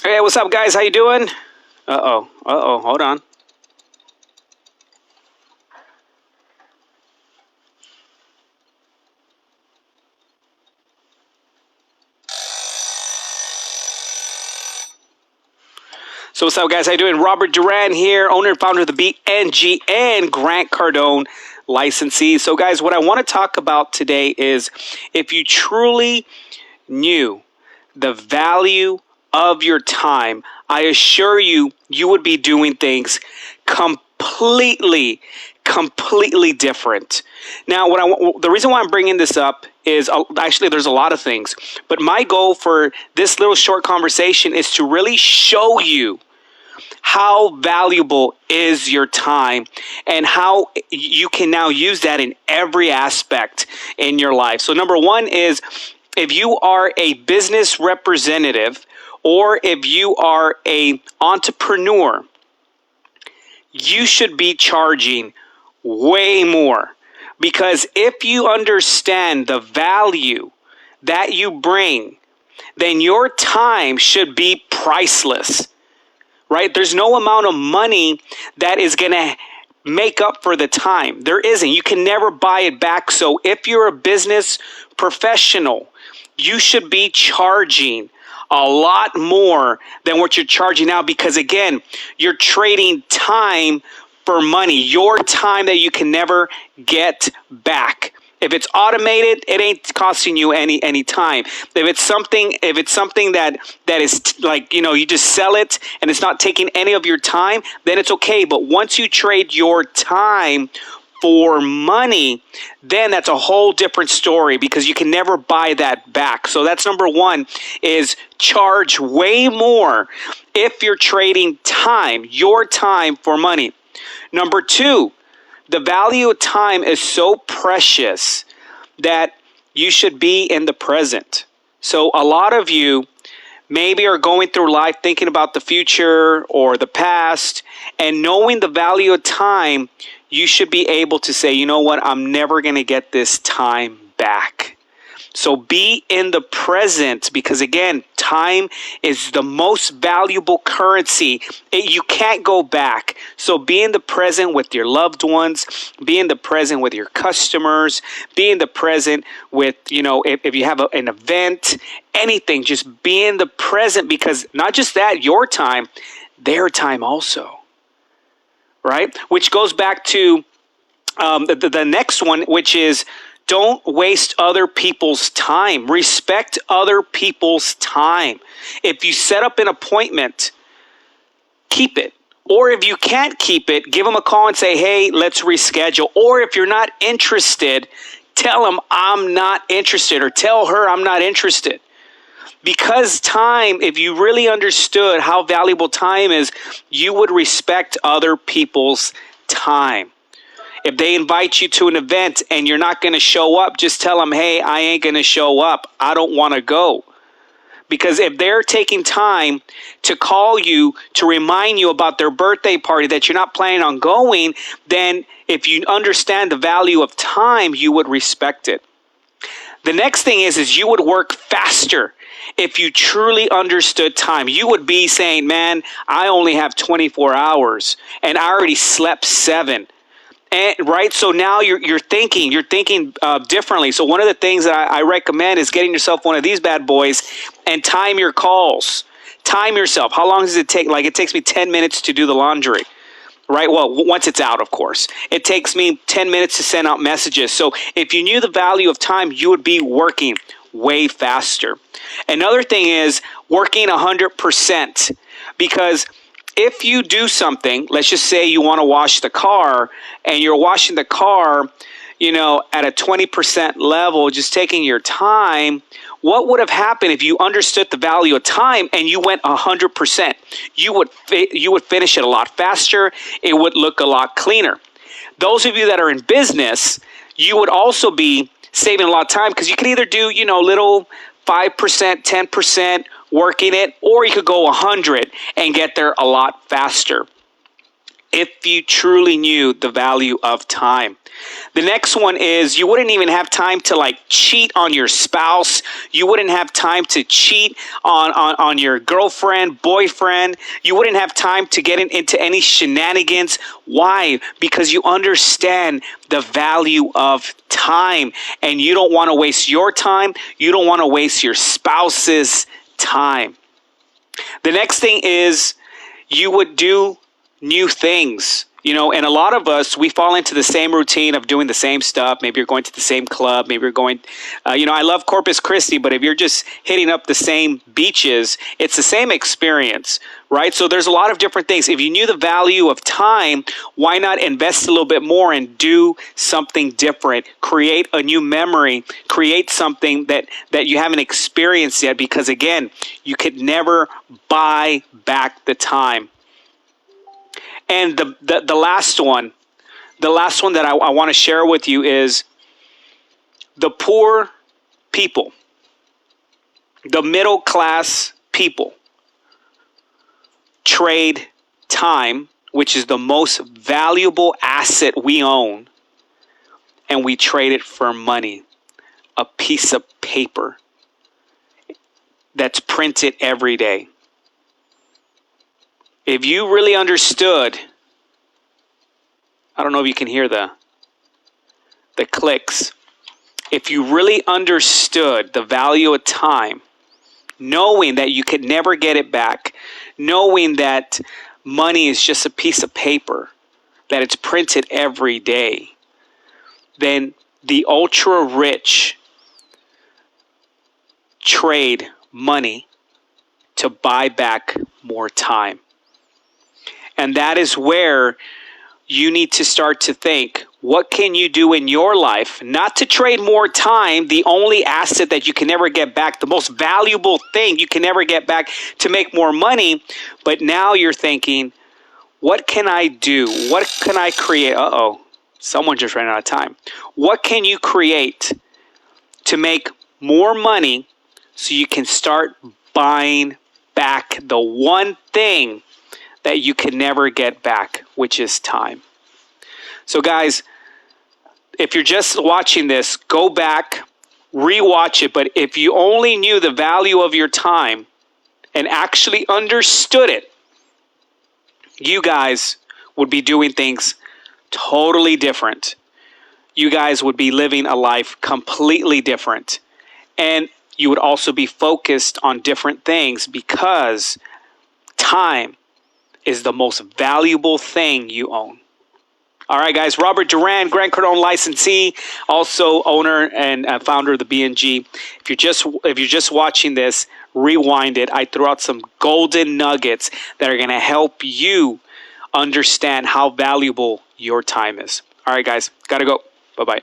Hey, what's up, guys? How you doing? Hold on. So what's up, guys? How you doing? Robert Duran here, owner and founder of the BNG and Grant Cardone licensee. So, guys, what I want to talk about today is if you truly knew the value of your time, I assure you, you would be doing things completely different. Now, the reason why I'm bringing this up is actually there's a lot of things, but my goal for this little short conversation is to really show you how valuable is your time and how you can now use that in every aspect in your life. So number one is if you are a business representative or if you are a entrepreneur, you should be charging way more, because if you understand the value that you bring, then your time should be priceless, right? There's no amount of money that is going to make up for the time. There isn't. You can never buy it back. So if you're a business professional, you should be charging a lot more than what you're charging now, because again, you're trading time for money, your time that you can never get back. If it's automated, it ain't costing you any time. If it's something that is like, you just sell it and it's not taking any of your time, then it's okay. But once you trade your time for money, then that's a whole different story, because you can never buy that back. So that's number one, is charge way more if you're trading time, your time for money. Number two, the value of time is so precious that you should be in the present. So a lot of you maybe are going through life thinking about the future or the past, and knowing the value of time, you should be able to say, you know what, I'm never going to get this time back. So be in the present, because again, time is the most valuable currency. You can't go back. So be in the present with your loved ones, be in the present with your customers, be in the present with, if you have an event, anything, just be in the present, because not just that, your time, their time also, right? Which goes back to the next one, which is, don't waste other people's time. Respect other people's time. If you set up an appointment, keep it. Or if you can't keep it, give them a call and say, hey, let's reschedule. Or if you're not interested, tell them I'm not interested, or tell her I'm not interested. Because time, if you really understood how valuable time is, you would respect other people's time. If they invite you to an event and you're not going to show up, just tell them, hey, I ain't going to show up. I don't want to go. Because if they're taking time to call you to remind you about their birthday party that you're not planning on going, then if you understand the value of time, you would respect it. The next thing is you would work faster. If you truly understood time, you would be saying, man, I only have 24 hours and I already slept 7. Right, so now you're thinking differently. So one of the things that I recommend is getting yourself one of these bad boys and time your calls. Time yourself. How long does it take? Like, it takes me 10 minutes to do the laundry, right? Well, once it's out, of course. It takes me 10 minutes to send out messages. So if you knew the value of time, you would be working way faster. Another thing is working 100%, because if you do something, let's just say you want to wash the car, and you're washing the car, at a 20% level, just taking your time, what would have happened if you understood the value of time and you went 100%? You would finish it a lot faster. It would look a lot cleaner. Those of you that are in business, you would also be saving a lot of time, because you can either do, little 5%, 10%, working it, or you could go 100 and get there a lot faster. if you truly knew the value of time. The next one is you wouldn't even have time to like cheat on your spouse. You wouldn't have time to cheat on your girlfriend, boyfriend. You wouldn't have time to get into any shenanigans. Why? Because you understand the value of time, and you don't want to waste your time. You don't want to waste your spouse's time. The next thing is you would do new things. And a lot of us, we fall into the same routine of doing the same stuff. Maybe you're going to the same club. Maybe you're going, I love Corpus Christi, but if you're just hitting up the same beaches, it's the same experience, right? So there's a lot of different things. If you knew the value of time, why not invest a little bit more and do something different? Create a new memory, create something that you haven't experienced yet, because again, you could never buy back the time. And the last one that I want to share with you is the poor people, the middle class people trade time, which is the most valuable asset we own, and we trade it for money, a piece of paper that's printed every day. If you really understood, I don't know if you can hear the clicks. If you really understood the value of time, knowing that you could never get it back, knowing that money is just a piece of paper, that it's printed every day, then the ultra rich trade money to buy back more time. And that is where you need to start to think, what can you do in your life, not to trade more time, the only asset that you can never get back, the most valuable thing you can never get back, to make more money. But now you're thinking, what can I do? What can I create? Someone just ran out of time. What can you create to make more money so you can start buying back the one thing that you can never get back, which is time? So guys, if you're just watching this, go back, rewatch it. But if you only knew the value of your time and actually understood it, you guys would be doing things totally different. You guys would be living a life completely different. And you would also be focused on different things, because time is the most valuable thing you own. All right, guys. Robert Duran, Grant Cardone licensee, also owner and founder of the BNG. If you're just watching this, rewind it. I threw out some golden nuggets that are going to help you understand how valuable your time is. All right, guys. Got to go. Bye-bye.